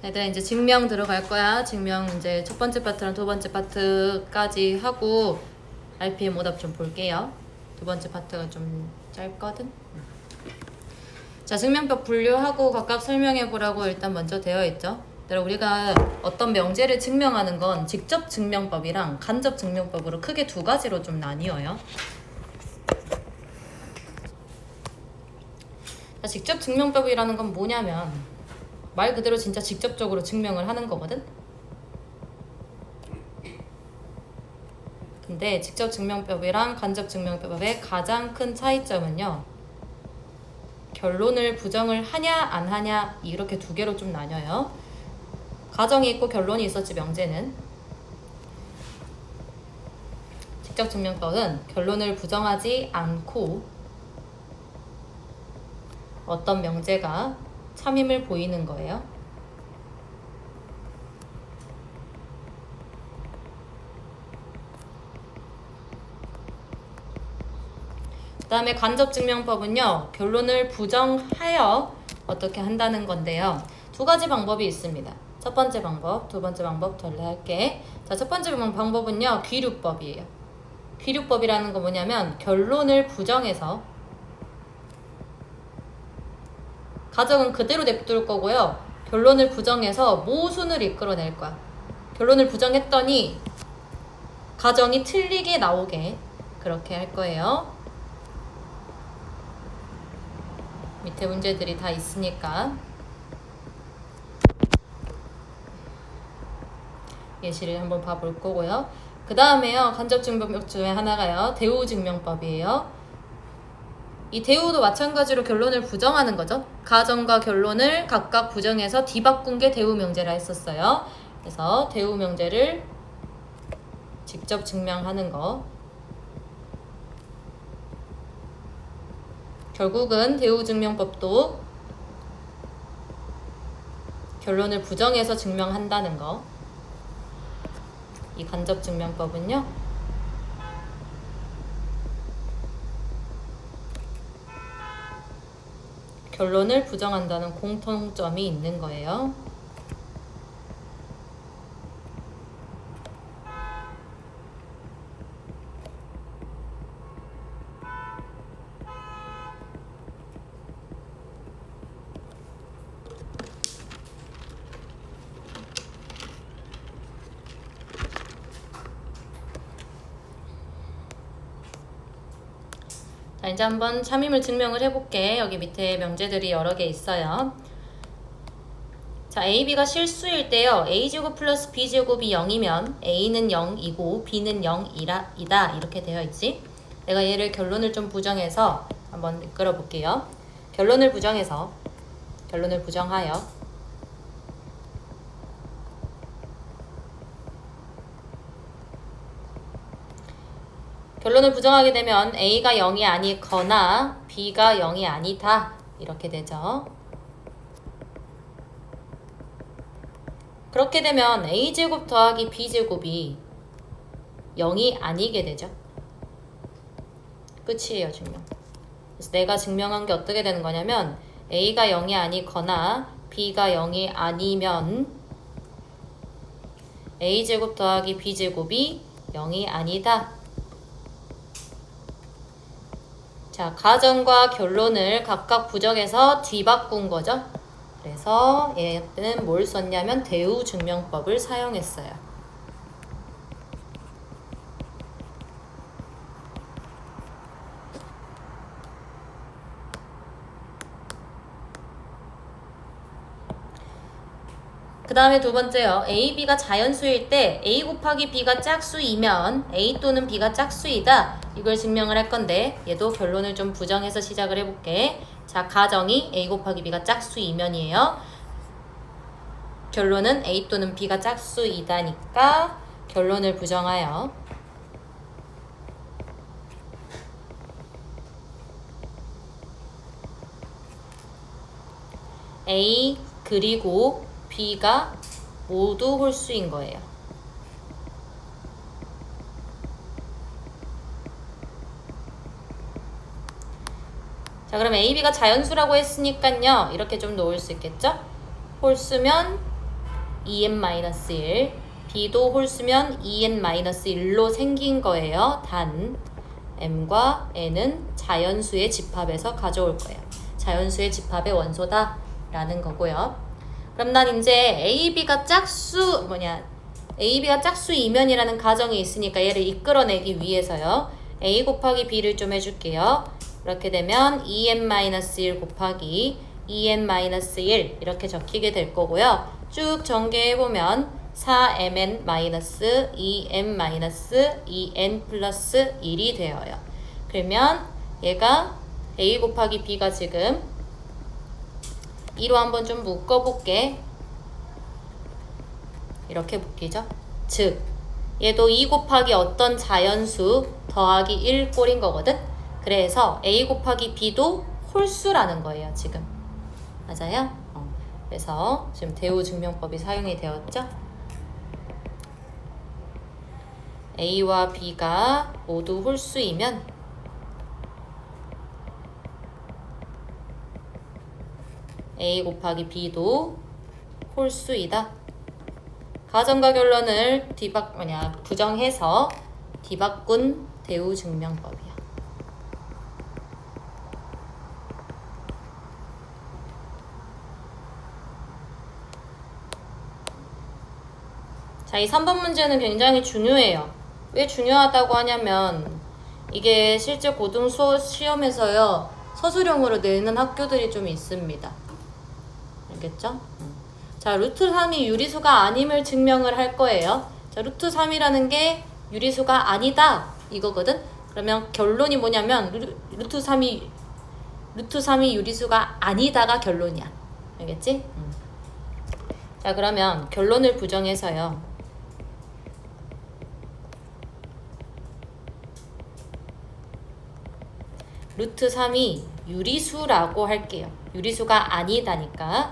얘들아 이제 증명 들어갈 거야. 증명 이제 첫 번째 파트랑 두 번째 파트까지 하고 RPM 오답 좀 볼게요. 두 번째 파트가 좀 짧거든. 자, 증명법 분류하고 각각 설명해 보라고 일단 먼저 되어 있죠. 얘들아 우리가 어떤 명제를 증명하는 건 직접 증명법이랑 간접 증명법으로 크게 두 가지로 좀 나뉘어요. 자, 직접 증명법이라는 건 뭐냐면 말 그대로 진짜 직접적으로 증명을 하는 거거든. 근데 직접 증명법이랑 간접 증명법의 가장 큰 차이점은요, 결론을 부정을 하냐 안 하냐 이렇게 두 개로 좀 나뉘어요. 가정이 있고 결론이 있었지 명제는. 직접 증명법은 결론을 부정하지 않고 어떤 명제가 참임을 보이는 거예요. 그 다음에 간접 증명법은요, 결론을 부정하여 어떻게 한다는 건데요. 두 가지 방법이 있습니다. 첫 번째 방법, 두 번째 방법 전례할게. 자, 첫 번째 방법은요, 귀류법이에요. 귀류법이라는 건 뭐냐면 결론을 부정해서 가정은 그대로 냅둘 거고요. 결론을 부정해서 모순을 이끌어낼 거야. 결론을 부정했더니 가정이 틀리게 나오게 그렇게 할 거예요. 밑에 문제들이 다 있으니까 예시를 한번 봐볼 거고요. 그 다음에요, 간접 증명법 중에 하나가요, 대우 증명법이에요. 이 대우도 마찬가지로 결론을 부정하는 거죠. 가정과 결론을 각각 부정해서 뒤바꾼 게 대우 명제라 했었어요. 그래서 대우 명제를 직접 증명하는 거. 결국은 대우 증명법도 결론을 부정해서 증명한다는 거. 이 간접 증명법은요, 결론을 부정한다는 공통점이 있는 거예요. 자, 이제 한번 참임을 증명을 해볼게. 여기 밑에 명제들이 여러 개 있어요. 자, A, B가 실수일 때요, A제곱 플러스 B제곱이 0이면 A는 0이고 B는 0이다 이렇게 되어 있지. 내가 얘를 결론을 좀 부정해서 한번 이끌어 볼게요. 결론을 부정하여 결론을 부정하게 되면 A가 0이 아니거나 B가 0이 아니다 이렇게 되죠. 그렇게 되면 A제곱 더하기 B제곱이 0이 아니게 되죠. 끝이에요, 증명. 그래서 내가 증명한 게 어떻게 되는 거냐면 A가 0이 아니거나 B가 0이 아니면 A제곱 더하기 B제곱이 0이 아니다. 자, 가정과 결론을 각각 부정해서 뒤바꾼 거죠. 그래서 얘는 뭘 썼냐면 대우 증명법을 사용했어요. 그 다음에 두 번째요. A, B가 자연수일 때 A 곱하기 B가 짝수이면 A 또는 B가 짝수이다. 이걸 증명을 할 건데 얘도 결론을 좀 부정해서 시작을 해볼게. 자, 가정이 A 곱하기 B가 짝수이면이에요. 결론은 A 또는 B가 짝수이다니까 결론을 부정하여 A 그리고 B가 모두 홀수인 거예요. 자, 그럼 A, B가 자연수라고 했으니까요, 이렇게 좀 놓을 수 있겠죠? 홀수면 2n-1 b도 홀수면 2n-1로 생긴 거예요. 단 m과 n은 자연수의 집합에서 가져올 거예요. 자연수의 집합의 원소다 라는 거고요. 그럼 난 이제 AB가 짝수 이면이라는 가정이 있으니까 얘를 이끌어내기 위해서요. A 곱하기 B를 좀 해줄게요. 이렇게 되면 2n-1 곱하기 2n-1 이렇게 적히게 될 거고요. 쭉 전개해보면 4mn-2m-2n 플러스 1이 되어요. 그러면 얘가 A 곱하기 B가 지금 2로 한번 좀 묶어볼게. 이렇게 묶이죠. 즉 얘도 2 곱하기 어떤 자연수 더하기 1 꼴인 거거든. 그래서 A 곱하기 B도 홀수라는 거예요. 지금 맞아요? 그래서 지금 대우 증명법이 사용이 되었죠. A와 B가 모두 홀수이면 A 곱하기 B도 홀수이다. 가정과 결론을 부정해서 뒤바꾼 대우 증명법이야. 자, 이 3번 문제는 굉장히 중요해요. 왜 중요하다고 하냐면 이게 실제 고등 시험에서요 서술형으로 내는 학교들이 좀 있습니다. 알겠죠? 자, 루트 3이 유리수가 아님을 증명을 할 거예요. 자, 루트 3이라는 게 유리수가 아니다 이거거든. 그러면 결론이 뭐냐면 루트 3이 유리수가 아니다가 결론이야. 알겠지? 자, 그러면 결론을 부정해서요. 루트 3이 유리수라고 할게요. 유리수가 아니다니까.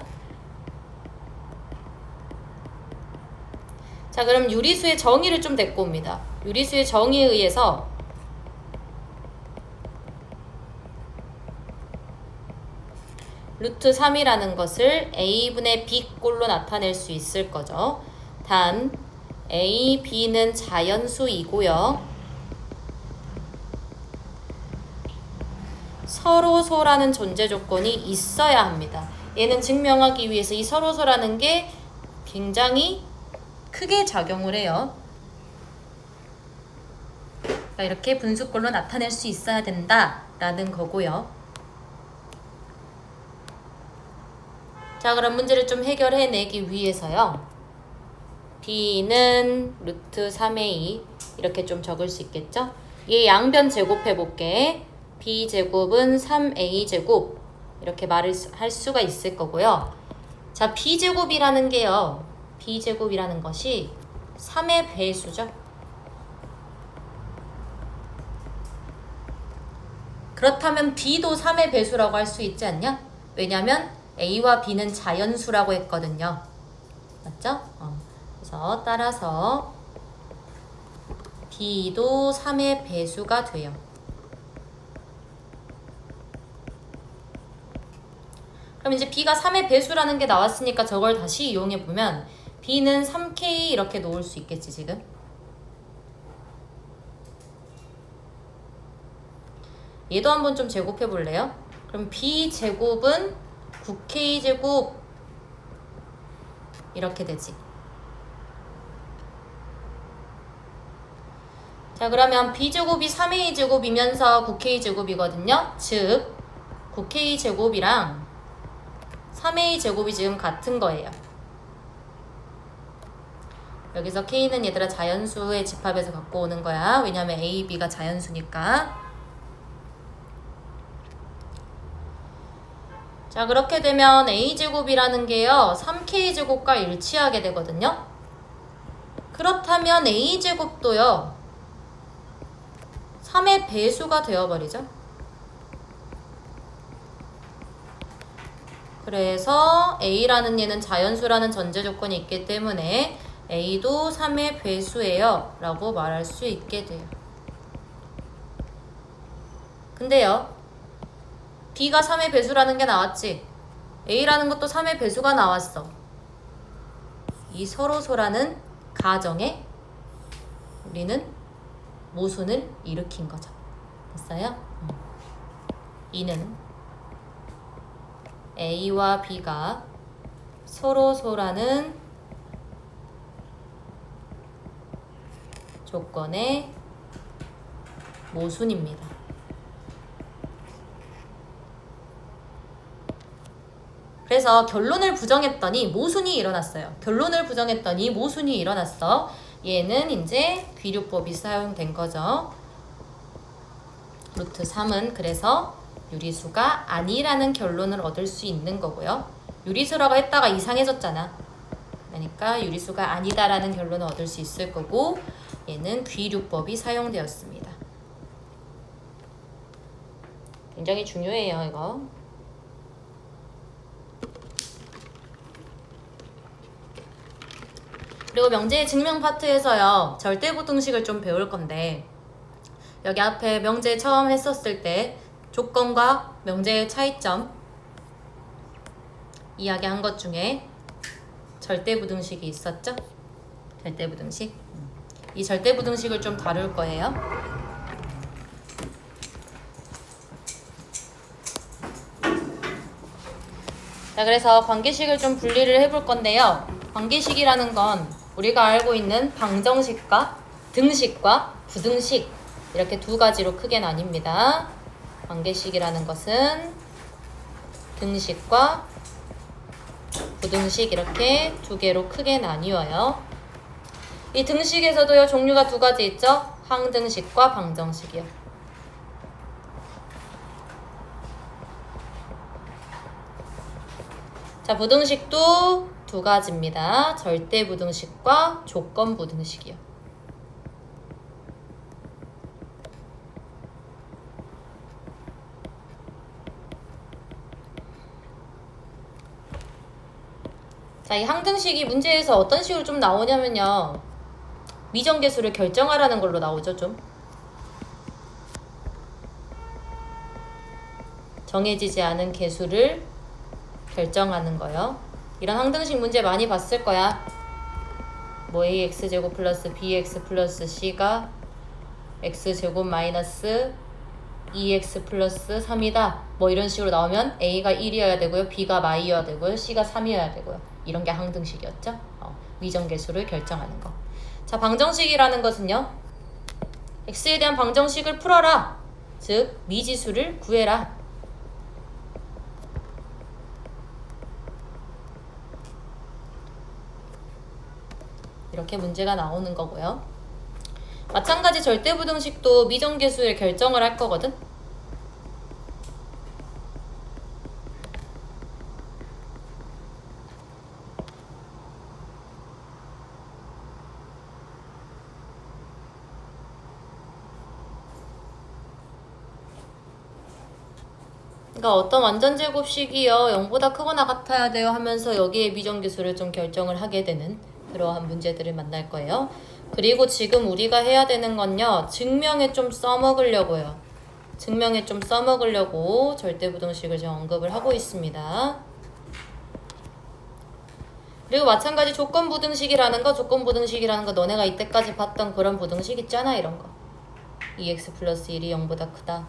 자, 그럼 유리수의 정의를 좀 데리고 옵니다. 유리수의 정의에 의해서 루트 3이라는 것을 A분의 B꼴로 나타낼 수 있을 거죠. 단 A, B는 자연수이고요. 서로소라는 존재 조건이 있어야 합니다. 얘는 증명하기 위해서 이 서로소라는 게 굉장히 크게 작용을 해요. 그러니까 이렇게 분수꼴로 나타낼 수 있어야 된다라는 거고요. 자, 그럼 문제를 좀 해결해내기 위해서요. B는 루트 3의 2 이렇게 좀 적을 수 있겠죠? 얘 양변 제곱해볼게. B제곱은 3A제곱 이렇게 말을 할 수가 있을 거고요. 자, B제곱이라는 게요. B제곱이라는 것이 3의 배수죠. 그렇다면 B도 3의 배수라고 할 수 있지 않냐? 왜냐면 A와 B는 자연수라고 했거든요. 맞죠? 그래서 따라서 B도 3의 배수가 돼요. 그럼 이제 B가 3의 배수라는 게 나왔으니까 저걸 다시 이용해보면 B는 3K 이렇게 놓을 수 있겠지 지금. 얘도 한번 좀 제곱해볼래요? 그럼 B제곱은 9K제곱 이렇게 되지. 자, 그러면 B제곱이 3A제곱이면서 9K제곱이거든요. 즉 9K제곱이랑 3A제곱이 지금 같은 거예요. 여기서 K는 얘들아 자연수의 집합에서 갖고 오는 거야. 왜냐면 A, B가 자연수니까. 자, 그렇게 되면 A제곱이라는 게요 3K제곱과 일치하게 되거든요. 그렇다면 A제곱도요 3의 배수가 되어버리죠. 그래서 A라는 얘는 자연수라는 전제 조건이 있기 때문에 A도 3의 배수예요 라고 말할 수 있게 돼요. 근데요 B가 3의 배수라는 게 나왔지. A라는 것도 3의 배수가 나왔어. 이 서로소라는 가정에 우리는 모순을 일으킨 거죠. 됐어요? 이는 A와 B가 서로소라는 조건의 모순입니다. 그래서 결론을 부정했더니 모순이 일어났어요. 결론을 부정했더니 모순이 일어났어. 얘는 이제 귀류법이 사용된 거죠. 루트 3은 그래서 유리수가 아니라는 결론을 얻을 수 있는 거고요. 유리수라고 했다가 이상해졌잖아. 그러니까 유리수가 아니다라는 결론을 얻을 수 있을 거고, 얘는 귀류법이 사용되었습니다. 굉장히 중요해요, 이거. 그리고 명제의 증명 파트에서요, 절대부등식을 좀 배울 건데, 여기 앞에 명제 처음 했었을 때 조건과 명제의 차이점 이야기한 것 중에 절대부등식이 있었죠? 절대부등식. 이 절대부등식을 좀 다룰 거예요. 자, 그래서 관계식을 좀 분리를 해볼 건데요. 관계식이라는 건 우리가 알고 있는 방정식과 등식과 부등식, 이렇게 두 가지로 크게 나뉩니다. 관계식이라는 것은 등식과 부등식, 이렇게 두 개로 크게 나뉘어요. 이 등식에서도요, 종류가 두 가지 있죠. 항등식과 방정식이요. 자, 부등식도 두 가지입니다. 절대부등식과 조건부등식이요. 자, 이 항등식이 문제에서 어떤 식으로 좀 나오냐면요, 미정계수를 결정하라는 걸로 나오죠. 좀 정해지지 않은 계수를 결정하는 거요. 이런 항등식 문제 많이 봤을 거야. 뭐 ax제곱 플러스 bx 플러스 c가 x제곱 마이너스 2x 플러스 3이다. 뭐 이런 식으로 나오면 a가 1이어야 되고요, b가 마이어야 되고요, c가 3이어야 되고요. 이런 게 항등식이었죠. 미정계수를 결정하는 거. 자, 방정식이라는 것은요, x에 대한 방정식을 풀어라. 즉, 미지수를 구해라. 이렇게 문제가 나오는 거고요. 마찬가지 절대부등식도 미정계수의 결정을 할 거거든. 그러니까 어떤 완전제곱식이요, 0보다 크거나 같아야 돼요 하면서 여기에 미정계수를 좀 결정을 하게 되는 그러한 문제들을 만날 거예요. 그리고 지금 우리가 해야 되는 건요, 증명에 좀 써먹으려고요. 증명에 좀 써먹으려고 절대부등식을 지금 언급을 하고 있습니다. 그리고 마찬가지 조건부등식이라는 거 너네가 이때까지 봤던 그런 부등식 있잖아. 이런 거 2x 플러스 1이 0보다 크다,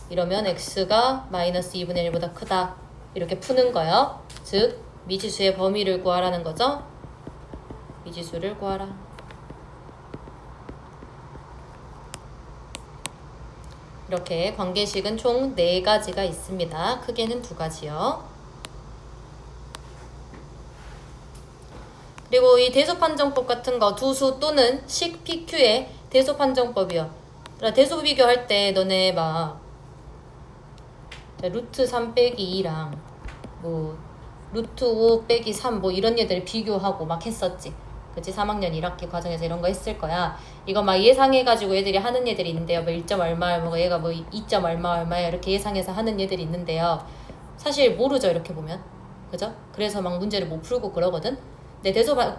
이러면 x가 마이너스 2분의 1보다 크다, 이렇게 푸는 거요. 즉 미지수의 범위를 구하라는 거죠. 미지수를 구하라. 이렇게 관계식은 총 4가지가 있습니다. 크게는 2가지요. 그리고 이 대소판정법 같은 거, 두수 또는 식 PQ의 대소판정법이요. 대소 비교할 때 너네 막 루트 3 빼기 2랑 뭐 루트 5 빼기 3 뭐 이런 얘들 비교하고 막 했었지. 그치? 3학년 1학기 과정에서 이런 거 했을 거야. 이거 막 예상해가지고 애들이 하는 애들이 있는데요. 뭐 1점 얼마, 뭐 얘가 뭐 2점 얼마야 이렇게 예상해서 하는 애들이 있는데요. 사실 모르죠, 이렇게 보면. 그죠? 그래서 막 문제를 못 풀고 그러거든. 근데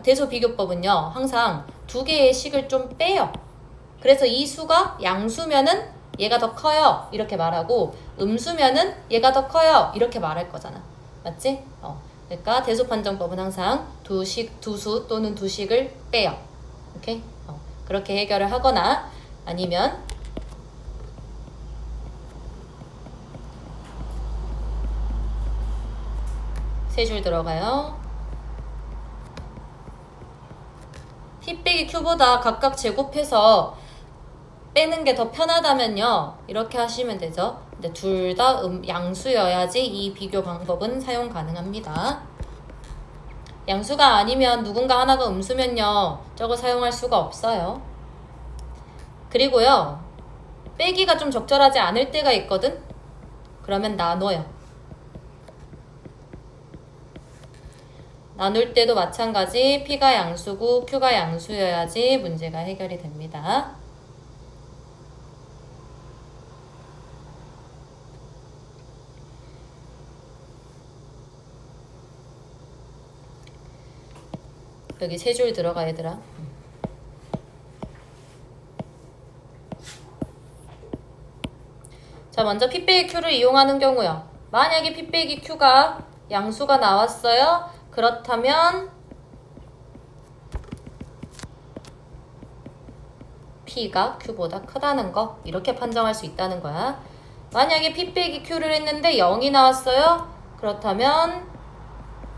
대소 비교법은요, 항상 두 개의 식을 좀 빼요. 그래서 이 수가 양수면은 얘가 더 커요, 이렇게 말하고, 음수면은 얘가 더 커요, 이렇게 말할 거잖아. 맞지? 그러니까 대소판정법은 항상 두수 또는 두식을 빼요. 오케이? 그렇게 해결을 하거나 아니면 세 줄 들어가요. P 빼기 Q보다 각각 제곱해서 빼는 게 더 편하다면요. 이렇게 하시면 되죠. 근데 둘 다 양수여야지 이 비교 방법은 사용 가능합니다. 양수가 아니면 누군가 하나가 음수면요. 저거 사용할 수가 없어요. 그리고요. 빼기가 좀 적절하지 않을 때가 있거든? 그러면 나눠요. 나눌 때도 마찬가지 P가 양수고 Q가 양수여야지 문제가 해결이 됩니다. 여기 세 줄 들어가 얘들아. 자, 먼저 P 빼기 Q를 이용하는 경우요. 만약에 P 빼기 Q가 양수가 나왔어요. 그렇다면 P가 Q보다 크다는 거 이렇게 판정할 수 있다는 거야. 만약에 P 빼기 Q를 했는데 0이 나왔어요. 그렇다면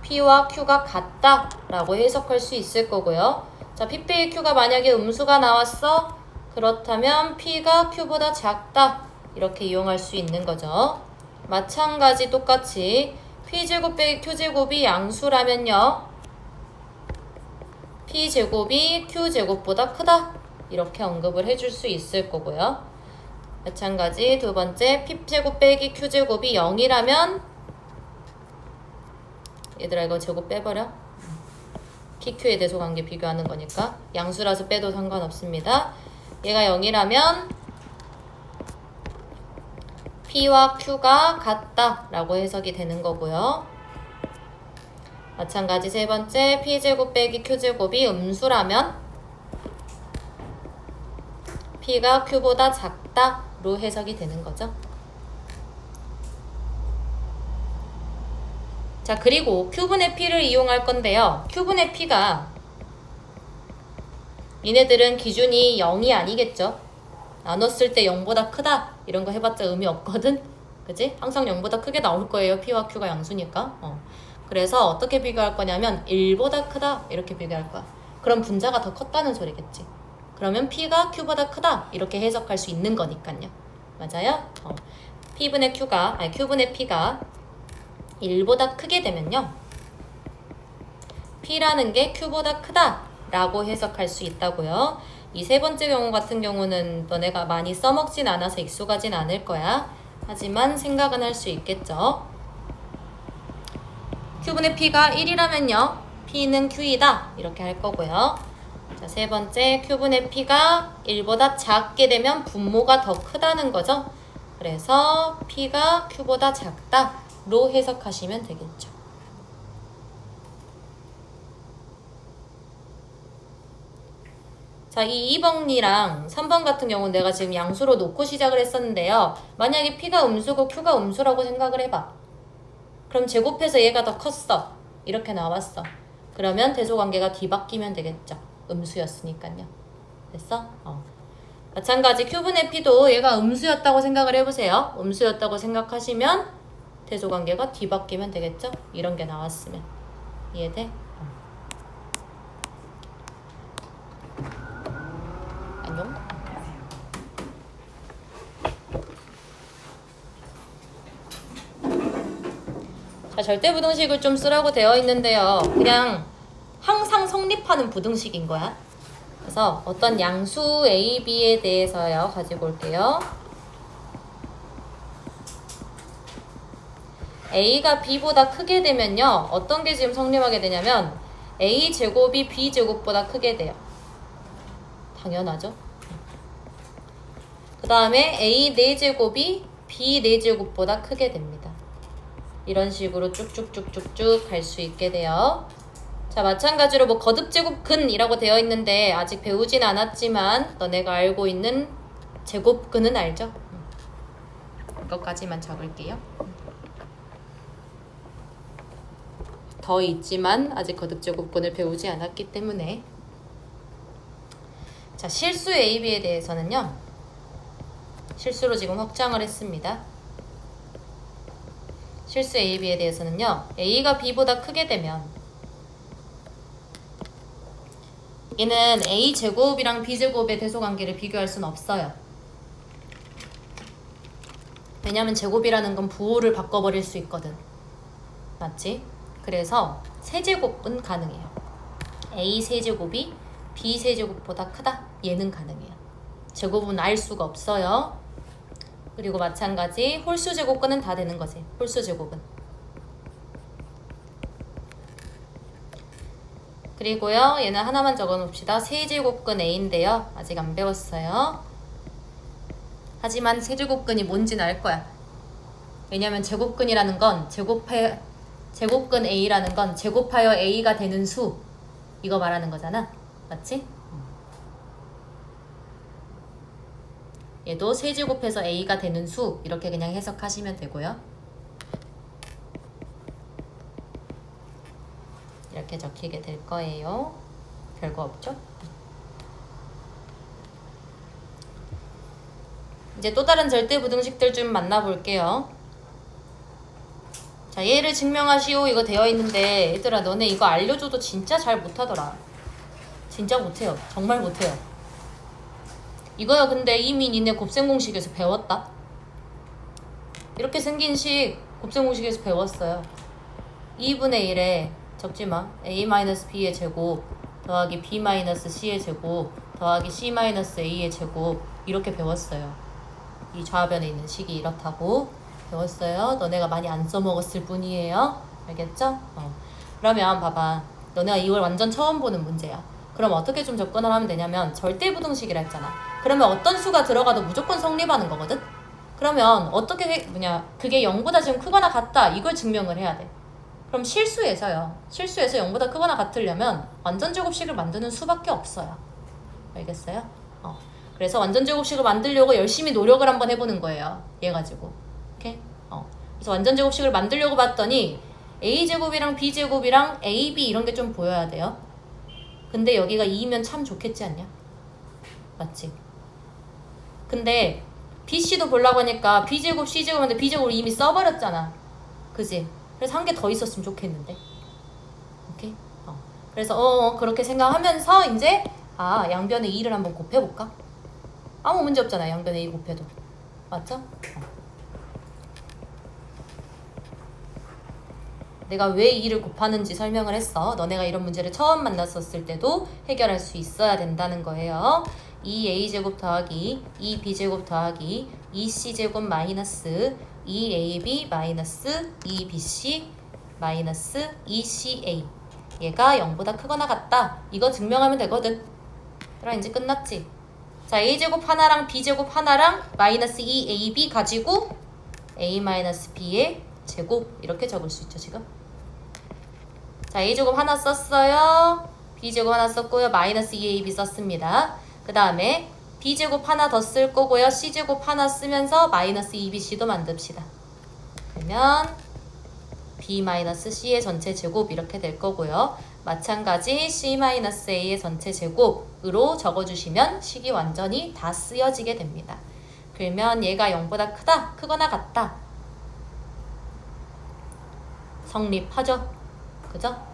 P와 Q가 같다 라고 해석할 수 있을 거고요. 자, P 빼기 Q가 만약에 음수가 나왔어. 그렇다면 P가 Q보다 작다 이렇게 이용할 수 있는 거죠. 마찬가지 똑같이 P제곱 빼기 Q제곱이 양수라면요. P제곱이 Q제곱보다 크다 이렇게 언급을 해줄 수 있을 거고요. 마찬가지 두 번째 P제곱 빼기 Q제곱이 0이라면 얘들아 이거 제곱 빼버려. PQ의 대소관계 비교하는 거니까 양수라서 빼도 상관없습니다. 얘가 0이라면 P와 Q가 같다 라고 해석이 되는 거고요. 마찬가지 세 번째 P제곱 빼기 Q제곱이 음수라면 P가 Q보다 작다로 해석이 되는 거죠. 자, 그리고 Q분의 P를 이용할 건데요. Q분의 P가 얘네들은 기준이 0이 아니겠죠. 나눴을 때 0보다 크다 이런 거 해봤자 의미 없거든. 그치? 항상 0보다 크게 나올 거예요. P와 Q가 양수니까. 그래서 어떻게 비교할 거냐면 1보다 크다 이렇게 비교할 거야. 그럼 분자가 더 컸다는 소리겠지. 그러면 P가 Q보다 크다 이렇게 해석할 수 있는 거니까요. 맞아요? Q분의 P가 1보다 크게 되면요. P라는 게 Q보다 크다 라고 해석할 수 있다고요. 이 세 번째 경우 같은 경우는 너네가 많이 써먹진 않아서 익숙하진 않을 거야. 하지만 생각은 할 수 있겠죠. Q분의 P가 1이라면요. P는 Q이다 이렇게 할 거고요. 자, 세 번째 Q분의 P가 1보다 작게 되면 분모가 더 크다는 거죠. 그래서 P가 Q보다 작다로 해석하시면 되겠죠. 자, 이 2번이랑 3번 같은 경우는 내가 지금 양수로 놓고 시작을 했었는데요. 만약에 P가 음수고 Q가 음수라고 생각을 해봐. 그럼 제곱해서 얘가 더 컸어. 이렇게 나왔어. 그러면 대소관계가 뒤바뀌면 되겠죠. 음수였으니까요. 됐어? 마찬가지 Q분의 P도 얘가 음수였다고 생각을 해보세요. 음수였다고 생각하시면 대소관계가 뒤바뀌면 되겠죠. 이런 게 나왔으면. 이해돼? 안녕? 자, 절대부등식을 좀 쓰라고 되어 있는데요. 그냥 항상 성립하는 부등식인 거야. 그래서 어떤 양수 A, B에 대해서요. 가지고 올게요. A가 B보다 크게 되면요. 어떤 게 지금 성립하게 되냐면 A제곱이 B제곱보다 크게 돼요. 당연하죠. 그 다음에 A 4제곱이 B 4제곱보다 크게 됩니다. 이런 식으로 쭉쭉쭉쭉쭉 갈 수 있게 돼요. 자, 마찬가지로 뭐 거듭제곱근이라고 되어 있는데 아직 배우진 않았지만 너네가 알고 있는 제곱근은 알죠? 이것까지만 적을게요. 더 있지만 아직 거듭제곱근을 배우지 않았기 때문에. 자, 실수 AB에 대해서는요, 실수로 지금 확장을 했습니다. 실수 AB에 대해서는요, A가 B보다 크게 되면 얘는 A제곱이랑 B제곱의 대소관계를 비교할 수는 없어요. 왜냐면 제곱이라는 건 부호를 바꿔버릴 수 있거든. 맞지? 그래서 세제곱은 가능해요. A 세제곱이 B 세제곱보다 크다? 얘는 가능해요. 제곱은 알 수가 없어요. 그리고 마찬가지 홀수 제곱근은 다 되는 거지. 홀수 제곱은. 그리고요, 얘는 하나만 적어 놓읍시다. 세제곱근 A인데요. 아직 안 배웠어요. 하지만 세제곱근이 뭔지는 알 거야. 왜냐면 제곱근이라는 건 제곱근 A라는 건 제곱하여 A가 되는 수, 이거 말하는 거잖아. 맞지? 얘도 세제곱해서 A가 되는 수, 이렇게 그냥 해석하시면 되고요. 이렇게 적히게 될 거예요. 별거 없죠? 이제 또 다른 절대부등식들 좀 만나볼게요. 자, 얘를 증명하시오 이거 되어 있는데, 얘들아 너네 이거 알려줘도 진짜 잘 못하더라. 진짜 못해요. 정말 못해요. 이거야 근데 이미 니네 곱셈 공식에서 배웠다. 이렇게 생긴 식 곱셈 공식에서 배웠어요. 2분의 1에 적지마 a-b의 제곱 더하기 b-c의 제곱 더하기 c-a의 제곱, 이렇게 배웠어요. 이 좌변에 있는 식이 이렇다고 배웠어요. 너네가 많이 안 써먹었을 뿐이에요. 알겠죠? 그러면 봐봐, 너네가 이걸 완전 처음 보는 문제야. 그럼 어떻게 좀 접근을 하면 되냐면, 절대부등식이라 했잖아. 그러면 어떤 수가 들어가도 무조건 성립하는 거거든? 그러면 어떻게 그게 0보다 지금 크거나 같다, 이걸 증명을 해야 돼. 그럼 실수에서요, 실수에서 0보다 크거나 같으려면 완전제곱식을 만드는 수밖에 없어요. 알겠어요? 그래서 완전제곱식을 만들려고 열심히 노력을 한번 해보는 거예요. 얘 가지고. 오케이? 그래서 완전제곱식을 만들려고 봤더니 A제곱이랑 B제곱이랑 AB 이런 게 좀 보여야 돼요. 근데 여기가 2면 참 좋겠지 않냐? 맞지? 근데 BC도 보려고 하니까 B제곱, C제곱인데 B제곱을 이미 써버렸잖아. 그지? 그래서 한 개 더 있었으면 좋겠는데. 오케이? 그래서 그렇게 생각하면서 이제 양변에 2를 한번 곱해볼까? 아무 문제 없잖아. 양변에 2 곱해도. 맞죠? 내가 왜 2를 곱하는지 설명을 했어. 너네가 이런 문제를 처음 만났었을 때도 해결할 수 있어야 된다는 거예요. 2a제곱 더하기 2b제곱 더하기 2c제곱 마이너스 2ab 마이너스 2bc 마이너스 2ca, 얘가 0보다 크거나 같다. 이거 증명하면 되거든. 그럼 이제 끝났지. 자, a제곱 하나랑 b제곱 하나랑 마이너스 2ab 가지고 a 마이너스 b의 제곱, 이렇게 적을 수 있죠 지금. 자, a제곱 하나 썼어요. b제곱 하나 썼고요. 마이너스 2ab 썼습니다. 그 다음에 b제곱 하나 더 쓸 거고요. c제곱 하나 쓰면서 마이너스 2bc도 만듭시다. 그러면 b-c의 전체 제곱 이렇게 될 거고요. 마찬가지 c-a의 전체 제곱으로 적어주시면 식이 완전히 다 쓰여지게 됩니다. 그러면 얘가 0보다 크거나 같다. 성립하죠? 그죠?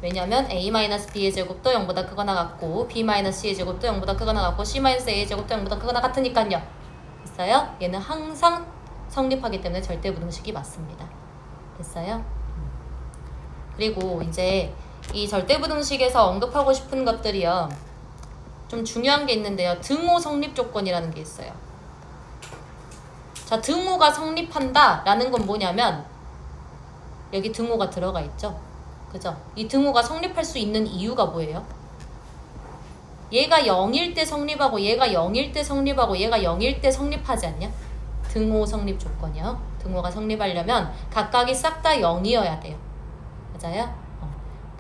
왜냐면 a-b의 제곱도 0보다 크거나 같고 b-c의 제곱도 0보다 크거나 같고 c-a의 제곱도 0보다 크거나 같으니까요. 됐어요? 얘는 항상 성립하기 때문에 절대부등식이 맞습니다. 됐어요? 그리고 이제 이 절대부등식에서 언급하고 싶은 것들이요, 좀 중요한 게 있는데요. 등호 성립 조건이라는 게 있어요. 자, 등호가 성립한다 라는 건 뭐냐면, 여기 등호가 들어가 있죠. 그죠? 이 등호가 성립할 수 있는 이유가 뭐예요? 얘가 0일 때 성립하고 얘가 0일 때 성립하고 얘가 0일 때 성립하지 않냐? 등호 성립 조건이요. 등호가 성립하려면 각각이 싹 다 0이어야 돼요. 맞아요?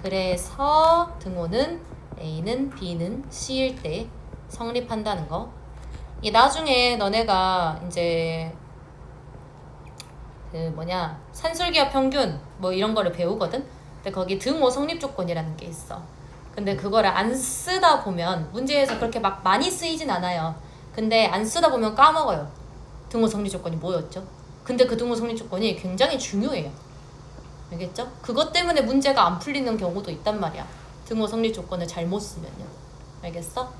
그래서 등호는 A는 B는 C일 때 성립한다는 거. 이 나중에 너네가 이제 산술기하 평균 뭐 이런 거를 배우거든. 근데 거기 등호 성립 조건이라는 게 있어. 근데 그거를 안 쓰다 보면 문제에서 그렇게 막 많이 쓰이진 않아요. 근데 안 쓰다 보면 까먹어요. 등호 성립 조건이 뭐였죠? 근데 그 등호 성립 조건이 굉장히 중요해요. 알겠죠? 그것 때문에 문제가 안 풀리는 경우도 있단 말이야. 등호 성립 조건을 잘못 쓰면요. 알겠어?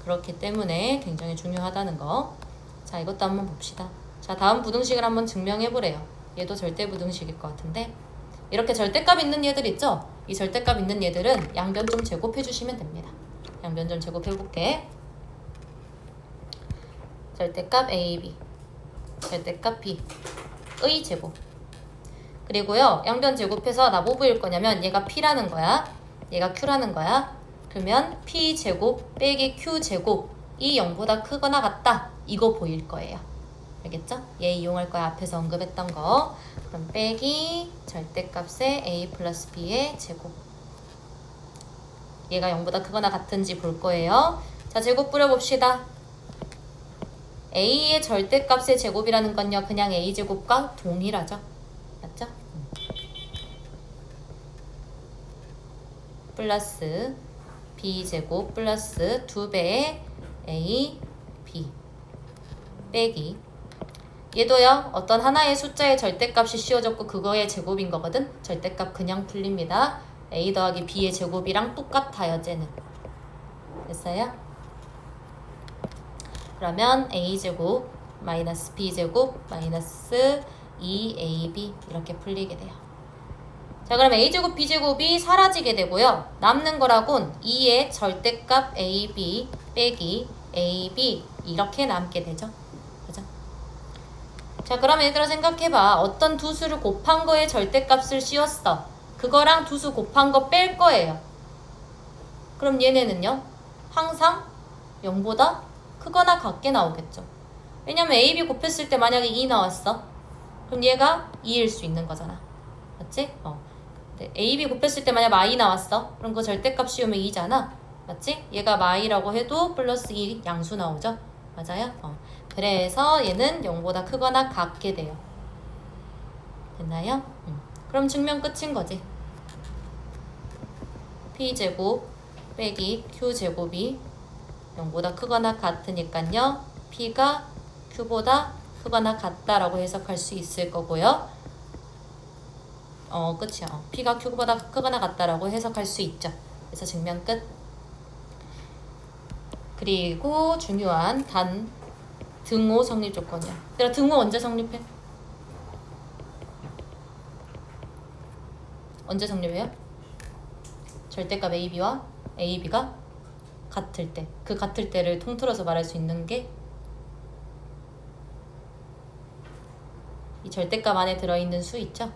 그렇기 때문에 굉장히 중요하다는 거. 자, 이것도 한번 봅시다. 자, 다음 부등식을 한번 증명해보래요. 얘도 절대부등식일 것 같은데 이렇게 절대값 있는 얘들 있죠? 이 절대값 있는 얘들은 양변 좀 제곱해주시면 됩니다. 양변 좀 제곱해볼게. 절대값 A, B, 절대값 B의 제곱. 그리고요, 양변 제곱해서 나 뭐 보일 거냐면 얘가 P라는 거야. 얘가 Q라는 거야. 그러면 P제곱 빼기 Q제곱이 0보다 크거나 같다. 이거 보일 거예요. 알겠죠? 얘 이용할 거야. 앞에서 언급했던 거. 그럼 빼기 절대값의 A 플러스 B의 제곱. 얘가 0보다 크거나 같은지 볼 거예요. 자, 제곱 뿌려봅시다. A의 절대값의 제곱이라는 건요, 그냥 A제곱과 동일하죠. 맞죠? 플러스 B제곱 플러스 2배의 A, B 빼기 얘도요, 어떤 하나의 숫자의 절대값이 씌워졌고 그거의 제곱인 거거든. 절대값 그냥 풀립니다. A 더하기 B의 제곱이랑 똑같아요, 쟤는. 됐어요? 그러면 A제곱 마이너스 B제곱 마이너스 2AB 이렇게 풀리게 돼요. 자, 그럼 A제곱 B제곱이 사라지게 되고요. 남는 거라곤 2의 절대값 AB 빼기 AB 이렇게 남게 되죠. 그죠? 자, 그럼 얘들아 생각해봐. 어떤 두 수를 곱한 거에 절대값을 씌웠어. 그거랑 두 수 곱한 거 뺄 거예요. 그럼 얘네는요, 항상 0보다 크거나 같게 나오겠죠. 왜냐면 A, B 곱했을 때 만약에 2 나왔어. 그럼 얘가 2일 수 있는 거잖아. 맞지? A, B 곱했을 때 만약 마이 나왔어. 그럼 그 절대값 씌우면 2잖아. 맞지? 얘가 마이라고 해도 플러스 2 양수 나오죠. 맞아요? 그래서 얘는 0보다 크거나 같게 돼요. 됐나요? 그럼 증명 끝인 거지. P제곱 빼기 Q제곱이 0보다 크거나 같으니까요. P가 Q보다 크거나 같다라고 해석할 수 있을 거고요. 끝이야. P가 Q보다 크거나 같다라고 해석할 수 있죠. 그래서 증명 끝. 그리고 중요한 등호 성립 조건이야. 얘들아, 등호 언제 성립해? 언제 성립해요? 절대값 AB와 AB가 같을 때. 그 같을 때를 통틀어서 말할 수 있는 게 이 절대값 안에 들어있는 수 있죠?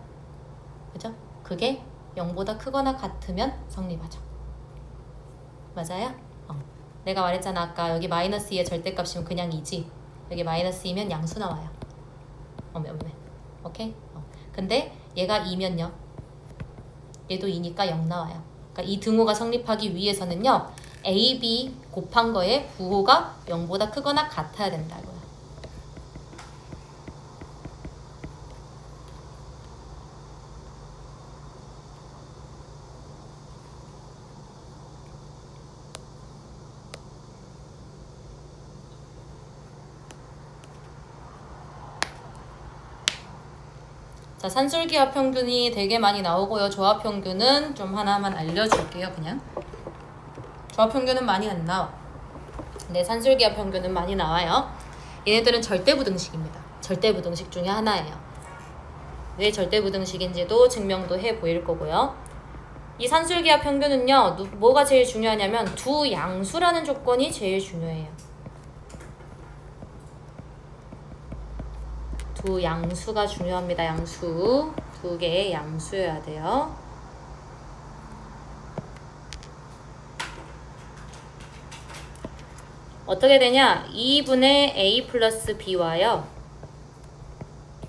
그죠? 그게 0보다 크거나 같으면 성립하죠. 맞아요? 내가 말했잖아. 아까 여기 마이너스 2의 절대값이면 그냥 2지. 여기 마이너스 2면 양수 나와요. 오케이? 근데 얘가 2면요. 얘도 2니까 0 나와요. 그러니까 이 등호가 성립하기 위해서는요. A, B 곱한 거에 부호가 0보다 크거나 같아야 된다고요. 자, 산술기하 평균이 되게 많이 나오고요. 조합 평균은 좀 하나만 알려줄게요. 그냥 조합 평균은 많이 안 나와. 근데 산술기하 평균은 많이 나와요. 얘네들은 절대부등식입니다. 절대부등식 중에 하나예요. 왜 절대부등식인지도 증명도 해 보일 거고요. 이 산술기하 평균은요, 뭐가 제일 중요하냐면 두 양수라는 조건이 제일 중요해요. 두 양수가 중요합니다. 양수. 두 개의 양수여야 돼요. 어떻게 되냐? 2분의 A 플러스 B와요.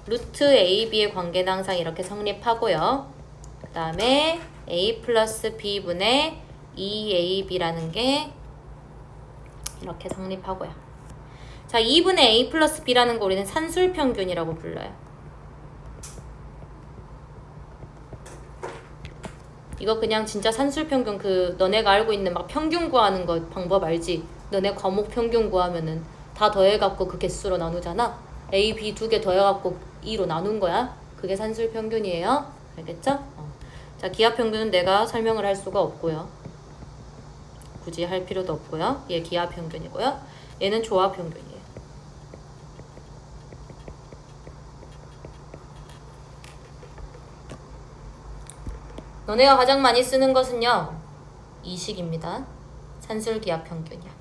루트 AB의 관계는 항상 이렇게 성립하고요. 그 다음에 A 플러스 B분의 2AB라는 게 이렇게 성립하고요. 자, 2분의 A 플러스 B라는 거 우리는 산술평균이라고 불러요. 이거 그냥 진짜 산술평균 그 너네가 알고 있는 막 평균 구하는 거 방법 알지? 너네 과목 평균 구하면은 다 더해갖고 그 개수로 나누잖아. A, B 두 개 더해갖고 2로 나눈 거야. 그게 산술평균이에요. 알겠죠? 자, 기하평균은 내가 설명을 할 수가 없고요. 굳이 할 필요도 없고요. 얘 기하평균이고요. 얘는 조합평균이에요. 너네가 가장 많이 쓰는 것은요. 이 식입니다. 산술기하평균이야.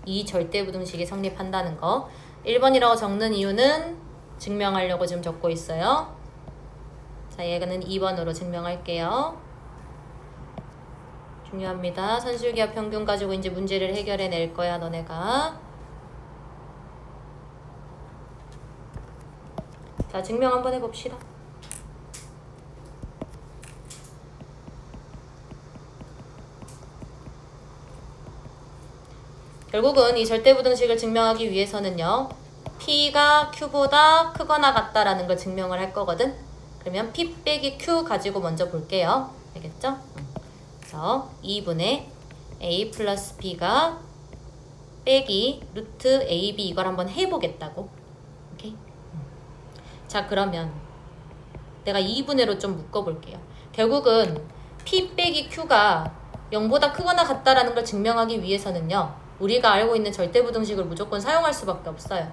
이 절대부등식이 성립한다는 거. 1번이라고 적는 이유는 증명하려고 지금 적고 있어요. 자, 얘는 2번으로 증명할게요. 중요합니다. 산술기하평균 가지고 이제 문제를 해결해낼 거야, 너네가. 자, 증명 한번 해봅시다. 결국은 이 절대부등식을 증명하기 위해서는요. P가 Q보다 크거나 같다라는 걸 증명을 할 거거든. 그러면 P 빼기 Q 가지고 먼저 볼게요. 알겠죠? 그래서 2분의 A 플러스 B가 빼기 루트 AB 이걸 한번 해보겠다고. 오케이? 자, 그러면 내가 2분의로 좀 묶어볼게요. 결국은 P 빼기 Q가 0보다 크거나 같다라는 걸 증명하기 위해서는요. 우리가 알고 있는 절대부등식을 무조건 사용할 수밖에 없어요.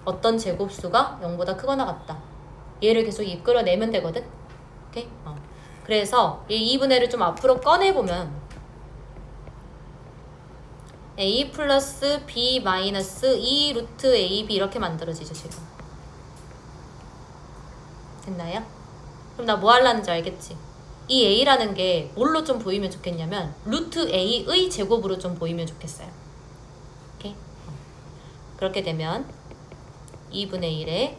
어떤 제곱수가 0보다 크거나 같다. 얘를 계속 이끌어내면 되거든. 오케이? 그래서 이 2분의를 좀 앞으로 꺼내보면 A 플러스 B 마이너스 2 루트 AB 이렇게 만들어지죠, 지금. 됐나요? 그럼 나 뭐 하려는지 알겠지? 이 A라는 게 뭘로 좀 보이면 좋겠냐면 루트 A의 제곱으로 좀 보이면 좋겠어요. 오케이? 그렇게 되면 2분의 1에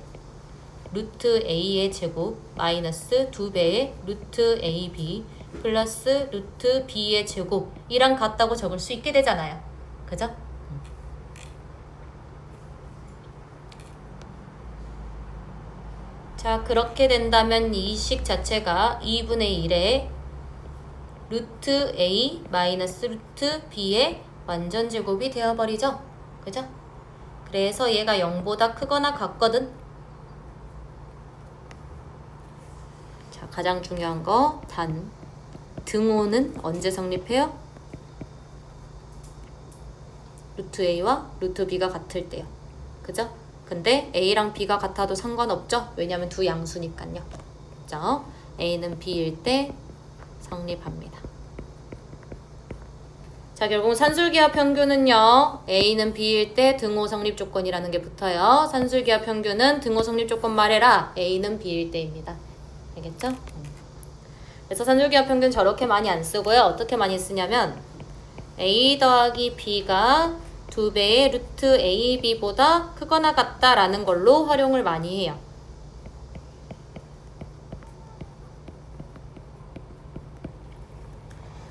루트 A의 제곱 마이너스 2배의 루트 AB 플러스 루트 B의 제곱이랑 같다고 적을 수 있게 되잖아요. 그죠? 자, 그렇게 된다면 이 식 자체가 2분의 1에 루트 A 마이너스 루트 B의 완전 제곱이 되어버리죠. 그죠? 그래서 얘가 0보다 크거나 같거든. 자, 가장 중요한 거 단 등호는 언제 성립해요? 루트 A와 루트 B가 같을 때요. 그죠? 근데 A랑 B가 같아도 상관없죠? 왜냐면 두 양수니까요. 그죠? A는 B일 때 성립합니다. 자, 결국 산술기하 평균은요. A는 B일 때 등호 성립 조건이라는 게 붙어요. 산술기하 평균은 등호 성립 조건 말해라. A는 B일 때입니다. 알겠죠? 그래서 산술기하 평균 저렇게 많이 안 쓰고요. 어떻게 많이 쓰냐면 A 더하기 B가 2배의 루트 AB보다 크거나 같다라는 걸로 활용을 많이 해요.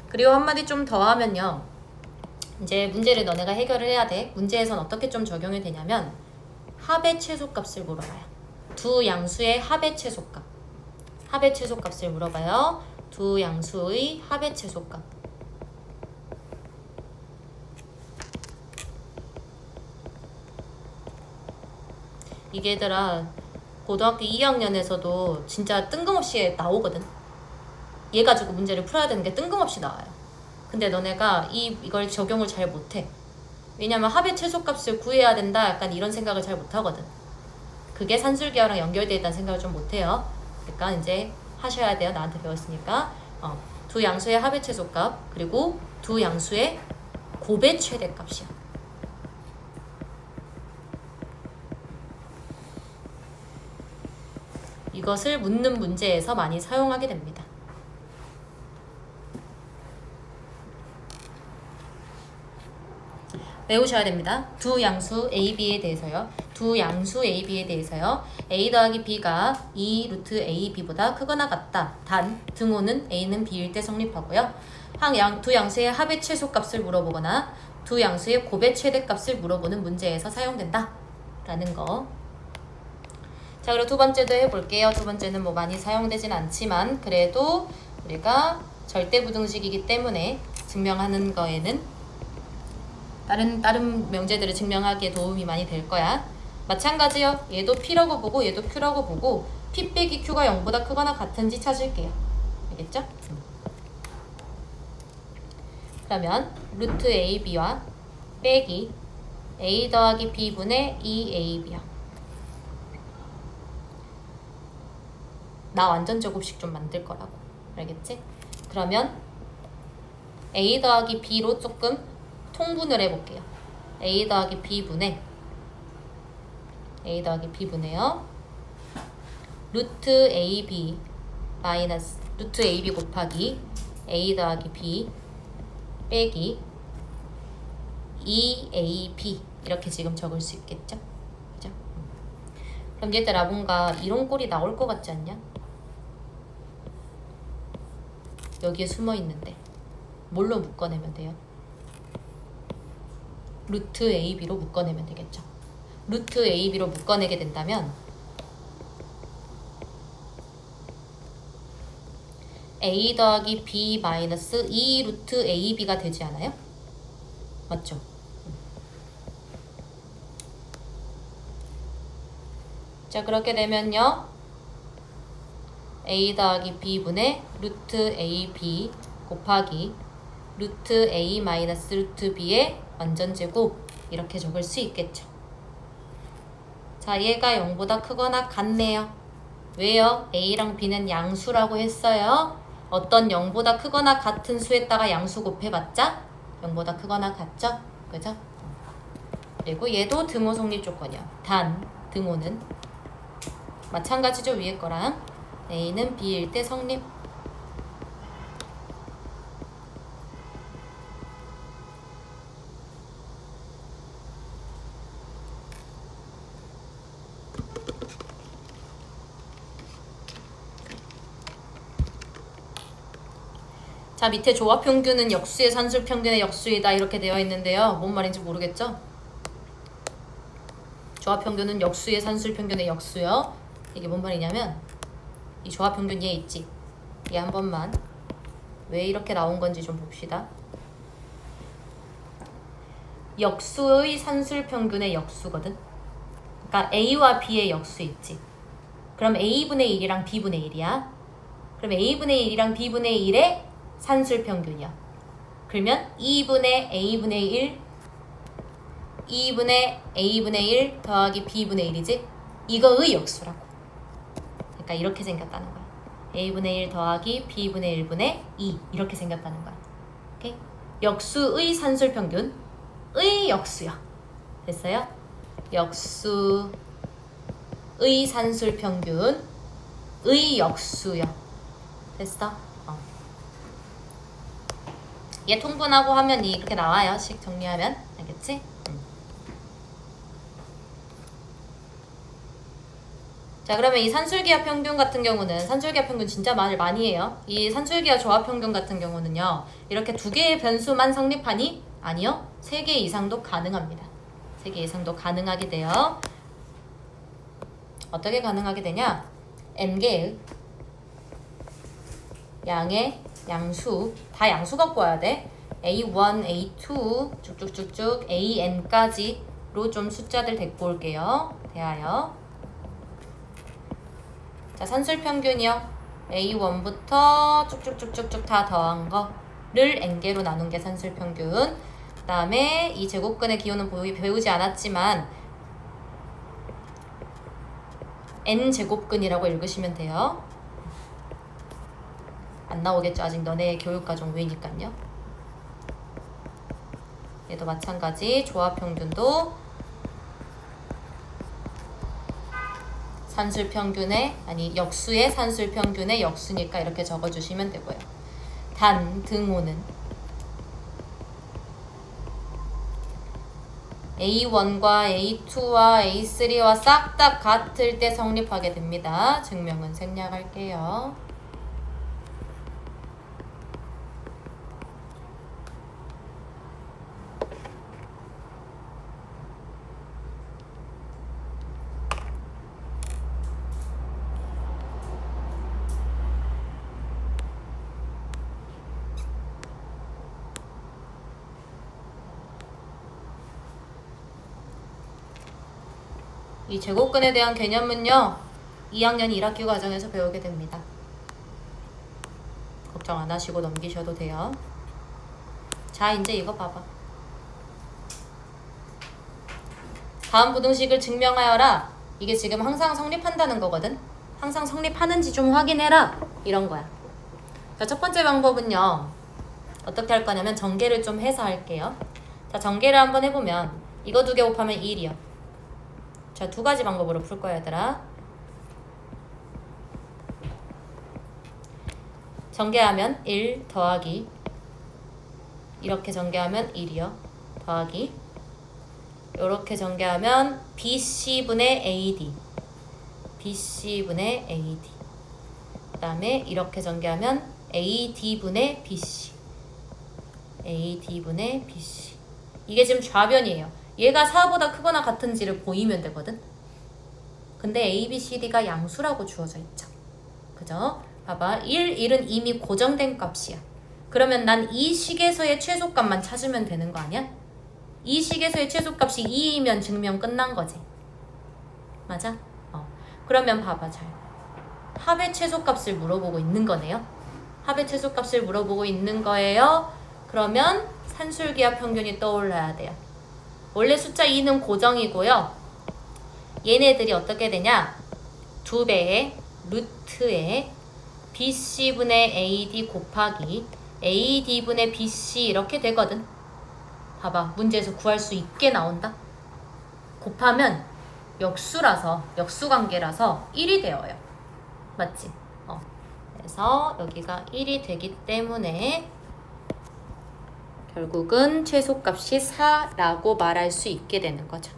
그리고 한마디 좀 더 하면요. 이제 문제를 너네가 해결을 해야 돼. 문제에선 어떻게 좀 적용이 되냐면 합의 최소값을 물어봐요. 두 양수의 합의 최소값. 합의 최소값을 물어봐요. 두 양수의 합의 최소값. 이게 얘들아 고등학교 2학년에서도 진짜 뜬금없이 나오거든. 얘 가지고 문제를 풀어야 되는 게 뜬금없이 나와요. 근데 너네가 이걸 적용을 잘 못해. 왜냐면 합의 최소값을 구해야 된다 약간 이런 생각을 잘 못하거든. 그게 산술기하랑 연결되어 있다는 생각을 좀 못해요. 그러니까 이제 하셔야 돼요. 나한테 배웠으니까. 두 양수의 합의 최소값 그리고 두 양수의 곱의 최대값이야. 이것을 묻는 문제에서 많이 사용하게 됩니다. 외우셔야 됩니다. 두 양수 AB에 대해서요. 두 양수 AB에 대해서요. A 더하기 B가 2 루트 AB보다 크거나 같다. 단 등호는 A는 B일 때 성립하고요. 두 양수의 합의 최소값을 물어보거나 두 양수의 곱의 최대값을 물어보는 문제에서 사용된다. 라는 거. 자, 그리고 두 번째도 해볼게요. 두 번째는 뭐 많이 사용되진 않지만 그래도 우리가 절대부등식이기 때문에 증명하는 거에는 다른 명제들을 증명하기에 도움이 많이 될 거야. 마찬가지요. 얘도 P라고 보고 얘도 Q라고 보고 P 빼기 Q가 0보다 크거나 같은지 찾을게요. 알겠죠? 그러면 루트 AB와 빼기 A 더하기 B분의 2AB야. 나 완전 제곱식 좀 만들 거라고. 알겠지? 그러면 A 더하기 B로 조금 통분을 해볼게요. A 더하기 B분의요. 루트 AB 마이너스 루트 AB 곱하기 A 더하기 B 빼기 2AB 이렇게 지금 적을 수 있겠죠? 그죠? 그럼 얘들아 뭔가 이런 꼴이 나올 것 같지 않냐? 여기에 숨어 있는데 뭘로 묶어내면 돼요? 루트 AB로 묶어내면 되겠죠? 루트 AB로 묶어내게 된다면 A 더하기 B 마이너스 2 루트 AB가 되지 않아요? 맞죠? 자, 그렇게 되면요. A 더하기 B분의 루트 AB 곱하기 루트 A 마이너스 루트 B의 완전제곱 이렇게 적을 수 있겠죠. 자, 얘가 0보다 크거나 같네요. 왜요? A랑 B는 양수라고 했어요. 어떤 0보다 크거나 같은 수에다가 양수 곱해봤자 0보다 크거나 같죠? 그죠? 그리고 얘도 등호 성립 조건이야. 단, 등호는 마찬가지죠. 위에 거랑 A는 B일 때 성립. 자, 밑에 조합평균은 역수의 산술평균의 역수이다 이렇게 되어 있는데요. 뭔 말인지 모르겠죠? 조합평균은 역수의 산술평균의 역수요. 이게 뭔 말이냐면 이 조합평균 얘 있지? 얘 한 번만 왜 이렇게 나온 건지 좀 봅시다. 역수의 산술평균의 역수거든. 그러니까 A와 B의 역수 있지. 그럼 A분의 1이랑 B분의 1이야. 그럼 A분의 1이랑 B분의 1의 산술평균이야. 그러면 2분의 A분의 1 2분의 A분의 1 더하기 B분의 1이지? 이거의 역수라고. 그러니까 이렇게 생겼다는 거야. A분의 1 더하기 B분의 1분의 2 이렇게 생겼다는 거야. 오케이? 역수의 산술평균 의 역수야. 됐어요? 역수의 산술평균 의 역수야. 됐어? 얘 통분하고 하면 이렇게 나와요. 식 정리하면. 알겠지? 자, 그러면 이 산술기하 평균 같은 경우는 산술기하 평균 진짜 말을 많이 해요. 이 산술기하 조합 평균 같은 경우는요. 이렇게 2개의 변수만 성립하니? 아니요. 3개 이상도 가능합니다. 3개 이상도 가능하게 돼요. 어떻게 가능하게 되냐? n개의 양의 양수, 다 양수 갖고 와야 돼. A1, A2 쭉쭉쭉쭉 AN까지로 좀 숫자들 데리고 올게요. 대하여 자, 산술평균이요. A1부터 쭉쭉쭉쭉쭉 다 더한 거를 n개로 나눈 게 산술평균. 그 다음에 이 제곱근의 기호는 배우지 않았지만 n제곱근이라고 읽으시면 돼요. 안 나오겠죠? 아직 너네 교육과정 외니까요. 얘도 마찬가지 조합평균도 산술평균의 아니 역수의 산술평균의 역수니까 이렇게 적어주시면 되고요. 단 등호는 A1과 A2와 A3와 싹 다 같을 때 성립하게 됩니다. 증명은 생략할게요. 이 제곱근에 대한 개념은요 2학년 1학기 과정에서 배우게 됩니다. 걱정 안 하시고 넘기셔도 돼요. 자, 이제 이거 봐봐. 다음 부등식을 증명하여라. 이게 지금 항상 성립한다는 거거든. 항상 성립하는지 좀 확인해라. 이런 거야. 자, 첫 번째 방법은요. 어떻게 할 거냐면 전개를 좀 해서 할게요. 자, 전개를 한번 해보면 이거 2개 곱하면 1이요. 자, 2가지 방법으로 풀 거야, 얘들아. 전개하면 1 더하기 이렇게 전개하면 1이요. 더하기 이렇게 전개하면 BC분의 AD BC분의 AD 그 다음에 이렇게 전개하면 AD분의 BC AD분의 BC 이게 지금 좌변이에요. 얘가 4보다 크거나 같은지를 보이면 되거든. 근데 A, B, C, D가 양수라고 주어져 있죠. 그죠? 봐봐. 1은 이미 고정된 값이야. 그러면 난 이 식에서의 최소값만 찾으면 되는 거 아니야? 이 식에서의 최소값이 2이면 증명 끝난 거지. 맞아? 그러면 봐봐 잘. 합의 최소값을 물어보고 있는 거네요. 합의 최소값을 물어보고 있는 거예요. 그러면 산술기하 평균이 떠올라야 돼요. 원래 숫자 2는 고정이고요. 얘네들이 어떻게 되냐? 2배의 루트에 BC분의 AD 곱하기 AD분의 BC 이렇게 되거든. 봐봐. 문제에서 구할 수 있게 나온다. 곱하면 역수라서 역수관계라서 1이 되어요. 맞지? 그래서 여기가 1이 되기 때문에 결국은 최소값이 4라고 말할 수 있게 되는 거죠.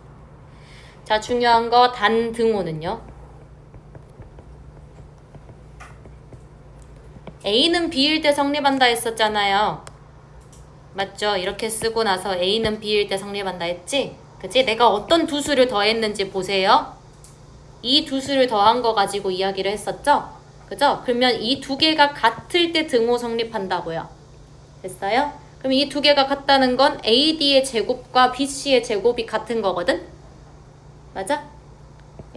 자, 중요한 거 단등호는요. A는 B일 때 성립한다 했었잖아요. 맞죠? 이렇게 쓰고 나서 A는 B일 때 성립한다 했지? 그치? 내가 어떤 두 수를 더했는지 보세요. 이 두 수를 더한 거 가지고 이야기를 했었죠? 그죠? 그러면 이 두 개가 같을 때 등호 성립한다고요. 됐어요? 그럼 이 두 개가 같다는 건 AD의 제곱과 BC의 제곱이 같은 거거든? 맞아?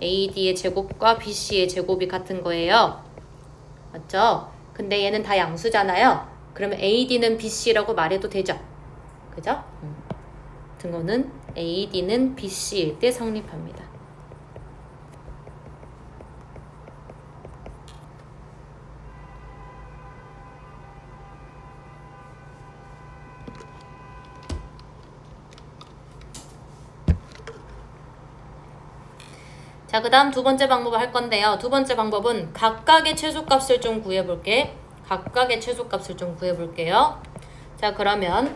AD의 제곱과 BC의 제곱이 같은 거예요. 맞죠? 근데 얘는 다 양수잖아요. 그러면 AD는 BC라고 말해도 되죠? 그죠? 등호는 AD는 BC일 때 성립합니다. 자, 그 다음 두 번째 방법을 할 건데요. 두 번째 방법은 각각의 최소값을 좀 구해볼게. 각각의 최소값을 좀 구해볼게요. 자, 그러면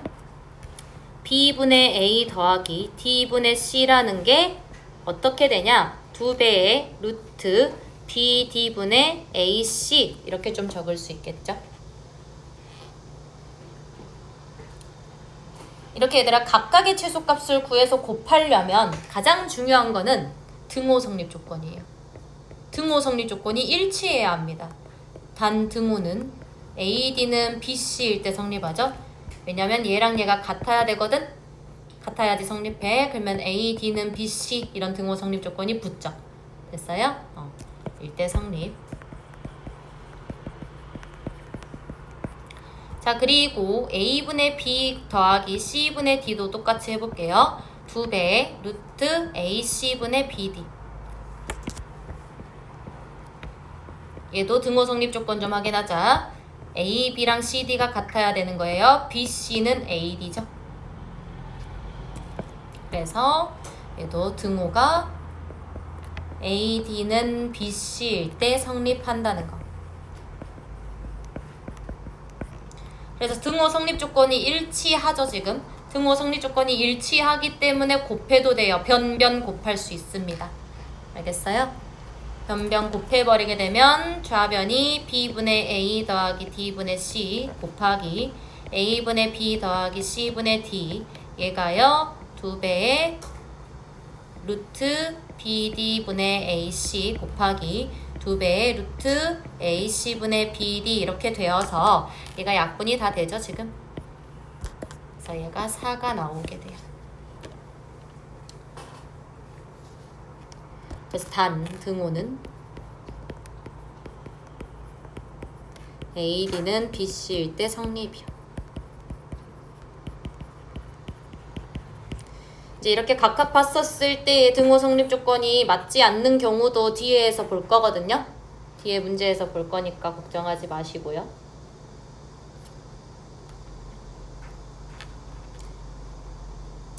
B분의 A 더하기 D분의 C라는 게 어떻게 되냐? 2배의 루트 BD분의 AC 이렇게 좀 적을 수 있겠죠? 이렇게 얘들아 각각의 최소값을 구해서 곱하려면 가장 중요한 거는 등호 성립 조건이에요. 등호 성립 조건이 일치해야 합니다. 단 등호는 AD는 BC일 때 성립하죠. 왜냐면 얘랑 얘가 같아야 되거든. 같아야지 성립해. 그러면 AD는 BC 이런 등호 성립 조건이 붙죠. 됐어요? 일 때 성립. 자, 그리고 A분의 B 더하기 C분의 D도 똑같이 해볼게요. 2배의 루트 AC분의 BD. 얘도 등호 성립 조건 좀 확인하자. A, B랑 CD가 같아야 되는 거예요. BC는 AD죠. 그래서 얘도 등호가 AD는 BC일 때 성립한다는 거. 그래서 등호 성립 조건이 일치하죠, 지금. 등호 성립 조건이 일치하기 때문에 곱해도 돼요. 변변 곱할 수 있습니다. 알겠어요? 변변 곱해버리게 되면 좌변이 B분의 A 더하기 D분의 C 곱하기 A분의 B 더하기 C분의 D 얘가요 2배의 루트 BD분의 AC 곱하기 2배의 루트 AC분의 BD 이렇게 되어서 얘가 약분이 다 되죠 지금? 그래서 얘가 4가 나오게 돼요. 그래서 단 등호는 AD는 BC일 때 성립이요. 이제 이렇게 각각 봤었을 때의 등호 성립 조건이 맞지 않는 경우도 뒤에서 볼 거거든요. 뒤에 문제에서 볼 거니까 걱정하지 마시고요.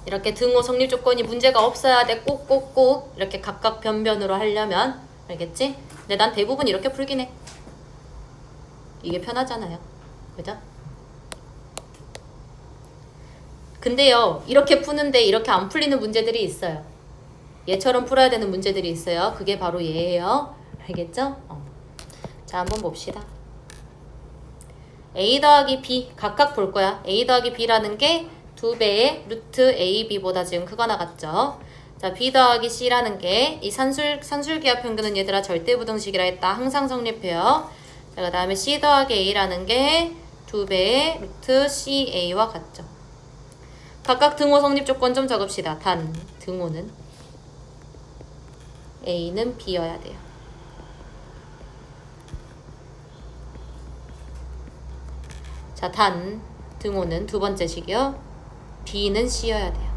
이렇게 등호 성립 조건이 문제가 없어야 돼. 꼭꼭꼭 이렇게 각각 변변으로 하려면. 알겠지? 근데 난 대부분 이렇게 풀긴 해. 이게 편하잖아요. 그죠? 근데요, 이렇게 푸는데 이렇게 안 풀리는 문제들이 있어요. 얘처럼 풀어야 되는 문제들이 있어요. 그게 바로 얘예요. 알겠죠? 자, 한번 봅시다. A 더하기 B 각각 볼 거야. A 더하기 B라는 게 2배의 루트 AB보다 지금 크거나 같죠? 자, B 더하기 C라는 게 이 산술기하 평균은 얘들아 절대부등식이라 했다. 항상 성립해요. 자, 그 다음에 C 더하기 A라는 게 2배의 루트 CA와 같죠. 각각 등호 성립 조건 좀 적읍시다. 단 등호는 A는 B여야 돼요. 자, 단 등호는 두 번째 식이요. B는 C여야 돼요.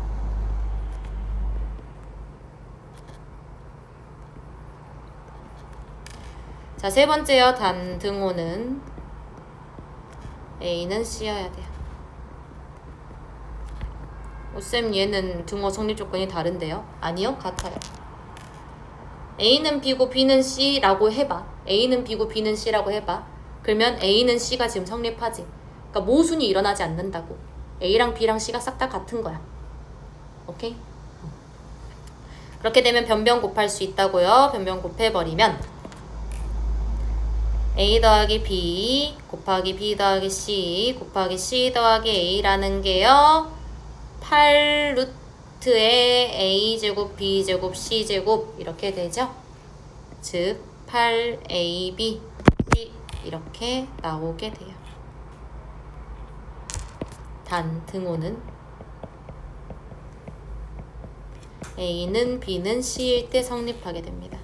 자, 세 번째요. 단 등호는 A는 C여야 돼요. 쌤 얘는 등호 성립 조건이 다른데요? 아니요, 같아요. A는 B고 B는 C라고 해봐. A는 B고 B는 C라고 해봐. 그러면 A는 C가 지금 성립하지. 그러니까 모순이 일어나지 않는다고. A랑 B랑 C가 싹 다 같은 거야. 오케이? 그렇게 되면 변변 곱할 수 있다고요. 변변 곱해버리면 A 더하기 B 곱하기 B 더하기 C 곱하기 C 더하기 A라는 게요. 8루트의 A제곱 B제곱 C제곱 이렇게 되죠. 즉 8AB C 이렇게 나오게 돼요. 단 등호는 A는 B는 C일 때 성립하게 됩니다.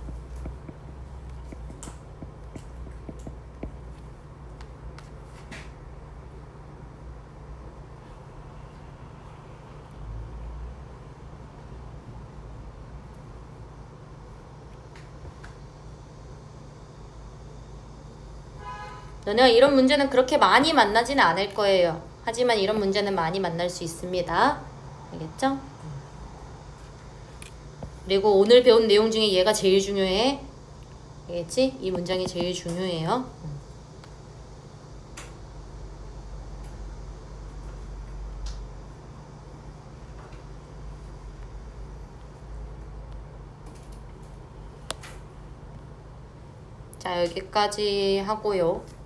너네가 이런 문제는 그렇게 많이 만나지는 않을 거예요. 하지만 이런 문제는 많이 만날 수 있습니다. 알겠죠? 그리고 오늘 배운 내용 중에 얘가 제일 중요해. 알겠지? 이 문장이 제일 중요해요. 자, 여기까지 하고요.